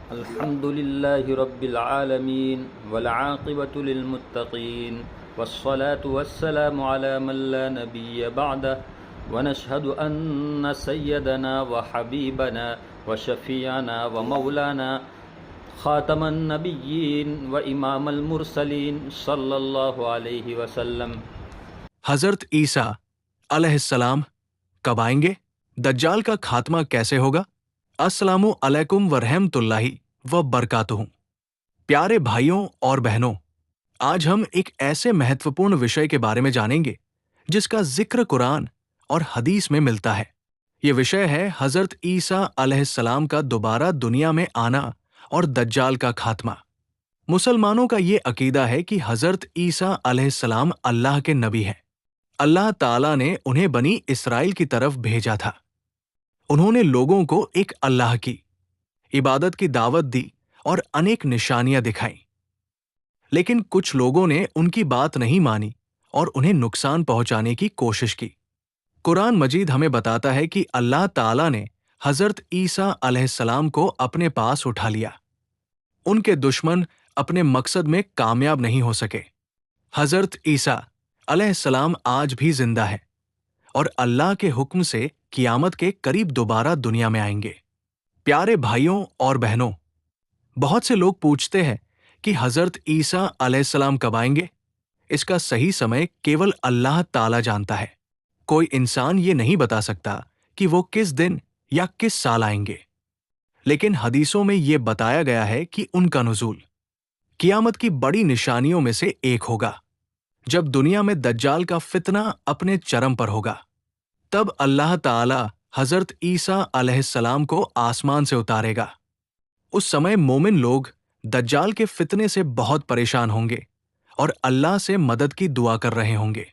अल्हम्दुलिल्लाहि रब्बिल आलमीन वल आक़िबतु लिल मुत्तक़ीन वस्सलातु वस्सलामु अला मन ला नबिय्य बअदह व नशहदु अन्न सय्यदना व हबीबना व शफ़ीअना व मौलाना ख़ातमन नबिय्यीन व इमामल मुरसलीन सल्लल्लाहु अलैहि वसल्लम। हजरत ईसा अलैहिस्सलाम कब आएंगे? दज्जाल का खात्मा कैसे होगा? अस्सलामु अलैकुम व रहमतुल्लाहि व बरकातुहू। प्यारे भाइयों और बहनों, आज हम एक ऐसे महत्वपूर्ण विषय के बारे में जानेंगे जिसका जिक्र कुरान और हदीस में मिलता है। ये विषय है हजरत ईसा अलैहिस्सलाम का दोबारा दुनिया में आना और दज्जाल का खात्मा। मुसलमानों का ये अकीदा है कि हजरत ईसा अलैहिस्सलाम अल्लाह के नबी हैं। अल्लाह ताला ने उन्हें बनी इस्राइल की तरफ भेजा था। उन्होंने लोगों को एक अल्लाह की इबादत की दावत दी और अनेक निशानियां दिखाईं। लेकिन कुछ लोगों ने उनकी बात नहीं मानी और उन्हें नुकसान पहुंचाने की कोशिश की। कुरान मजीद हमें बताता है कि अल्लाह ताला ने हजरत ईसा अलैहिस्सलाम को अपने पास उठा लिया। उनके दुश्मन अपने मकसद में कामयाब नहीं हो सके। हजरत ईसा अलैहिस्सलाम आज भी जिंदा है और अल्लाह के हुक्म से कियामत के करीब दोबारा दुनिया में आएंगे। प्यारे भाइयों और बहनों, बहुत से लोग पूछते हैं कि हजरत ईसा अलैहिस्सलाम कब आएंगे? इसका सही समय केवल अल्लाह ताला जानता है। कोई इंसान ये नहीं बता सकता कि वो किस दिन या किस साल आएंगे। लेकिन हदीसों में ये बताया गया है कि उनका नुज़ूल कियामत की बड़ी निशानियों में से एक होगा। जब दुनिया में दज्जाल का फितना अपने चरम पर होगा, तब अल्लाह ताला हजरत ईसा अलैहिस्सलाम को आसमान से उतारेगा। उस समय मोमिन लोग दज्जाल के फितने से बहुत परेशान होंगे और अल्लाह से मदद की दुआ कर रहे होंगे।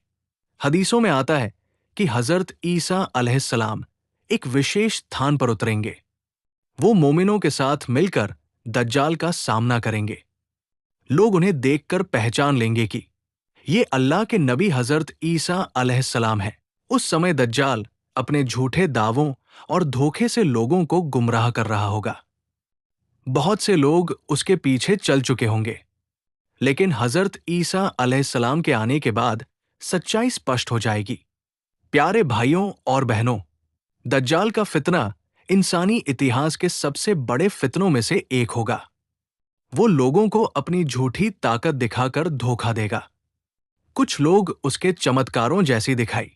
हदीसों में आता है कि हजरत ईसा अलैहिस्सलाम एक विशेष स्थान पर उतरेंगे। वो मोमिनों के साथ मिलकर दज्जाल का सामना करेंगे। लोग उन्हें देखकर पहचान लेंगे कि ये अल्लाह के नबी हजरत ईसा अलैहिस्सलाम हैं। उस समय दज्जाल अपने झूठे दावों और धोखे से लोगों को गुमराह कर रहा होगा। बहुत से लोग उसके पीछे चल चुके होंगे, लेकिन हजरत ईसा अलैहिस्सलाम के आने के बाद सच्चाई स्पष्ट हो जाएगी। प्यारे भाइयों और बहनों, दज्जाल का फितना इंसानी इतिहास के सबसे बड़े फितनों में से एक होगा। वो लोगों को अपनी झूठी ताकत दिखाकर धोखा देगा। कुछ लोग उसके चमत्कारों जैसी दिखाई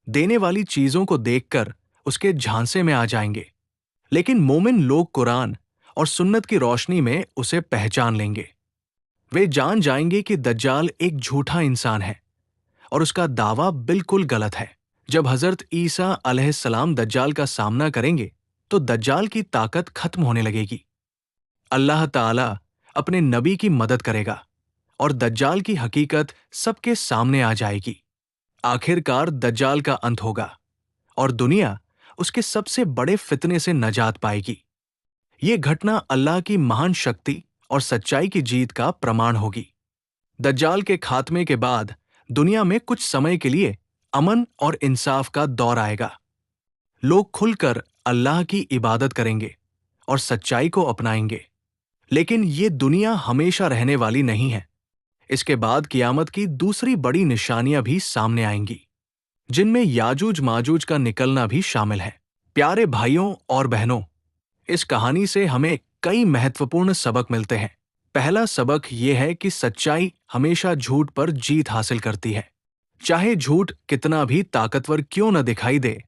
देने वाली चीजों को देखकर उसके झांसे में आ जाएंगे, लेकिन मोमिन लोग कुरान और सुन्नत की रोशनी में उसे पहचान लेंगे। वे जान जाएंगे कि दज्जाल एक झूठा इंसान है और उसका दावा बिल्कुल गलत है। जब हजरत ईसा अलैहिस्सलाम दज्जाल का सामना करेंगे तो दज्जाल की ताकत खत्म होने लगेगी। अल्लाह ताला अपने नबी की मदद करेगा और दज्जाल की हकीकत सबके सामने आ जाएगी। आखिरकार दज्जाल का अंत होगा और दुनिया उसके सबसे बड़े फितने से नजात पाएगी। ये घटना अल्लाह की महान शक्ति और सच्चाई की जीत का प्रमाण होगी। दज्जाल के खात्मे के बाद दुनिया में कुछ समय के लिए अमन और इंसाफ का दौर आएगा। लोग खुलकर अल्लाह की इबादत करेंगे और सच्चाई को अपनाएंगे। लेकिन ये दुनिया हमेशा रहने वाली नहीं है। इसके बाद कियामत की दूसरी बड़ी निशानियां भी सामने आएंगी, जिनमें याजूज माजूज का निकलना भी शामिल है। प्यारे भाइयों और बहनों, इस कहानी से हमें कई महत्वपूर्ण सबक मिलते हैं। पहला सबक यह है कि सच्चाई हमेशा झूठ पर जीत हासिल करती है। चाहे झूठ कितना भी ताकतवर क्यों न दिखाई दे,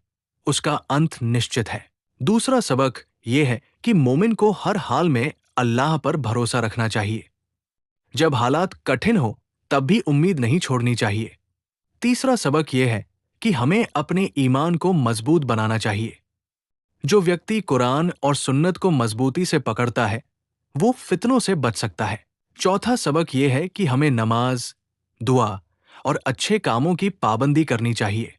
उसका अंत निश्चित है। दूसरा सबक यह है कि मोमिन को हर हाल में अल्लाह पर भरोसा रखना चाहिए। जब हालात कठिन हो तब भी उम्मीद नहीं छोड़नी चाहिए। तीसरा सबक यह है कि हमें अपने ईमान को मजबूत बनाना चाहिए। जो व्यक्ति कुरान और सुन्नत को मजबूती से पकड़ता है, वो फितनों से बच सकता है। चौथा सबक यह है कि हमें नमाज, दुआ और अच्छे कामों की पाबंदी करनी चाहिए।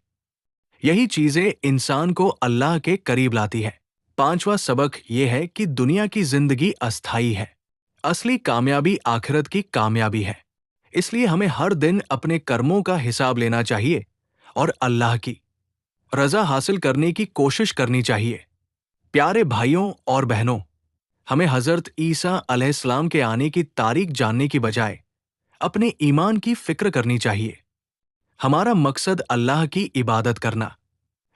यही चीजें इंसान को अल्लाह के करीब लाती है। पांचवा सबक यह है कि दुनिया की जिंदगी अस्थायी है। असली कामयाबी आखिरत की कामयाबी है। इसलिए हमें हर दिन अपने कर्मों का हिसाब लेना चाहिए और अल्लाह की रजा हासिल करने की कोशिश करनी चाहिए। प्यारे भाइयों और बहनों, हमें हजरत ईसा अलैहिस्सलाम के आने की तारीख जानने की बजाय अपने ईमान की फिक्र करनी चाहिए। हमारा मकसद अल्लाह की इबादत करना,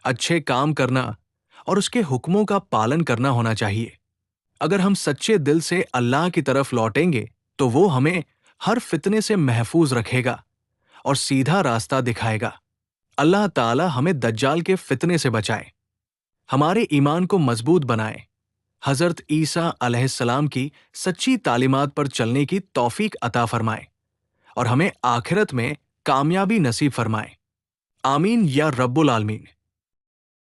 अच्छे काम करना और उसके हुक्मों का पालन करना होना चाहिए। अगर हम सच्चे दिल से अल्लाह की तरफ लौटेंगे तो वो हमें हर फितने से महफूज रखेगा और सीधा रास्ता दिखाएगा। अल्लाह ताला हमें दज्जाल के फितने से बचाए, हमारे ईमान को मजबूत बनाए, हजरत ईसा अलैहिस्सलाम की सच्ची तालीमात पर चलने की तौफीक अता फरमाए और हमें आखिरत में कामयाबी नसीब फरमाए। आमीन या रब्बुल आलमीन।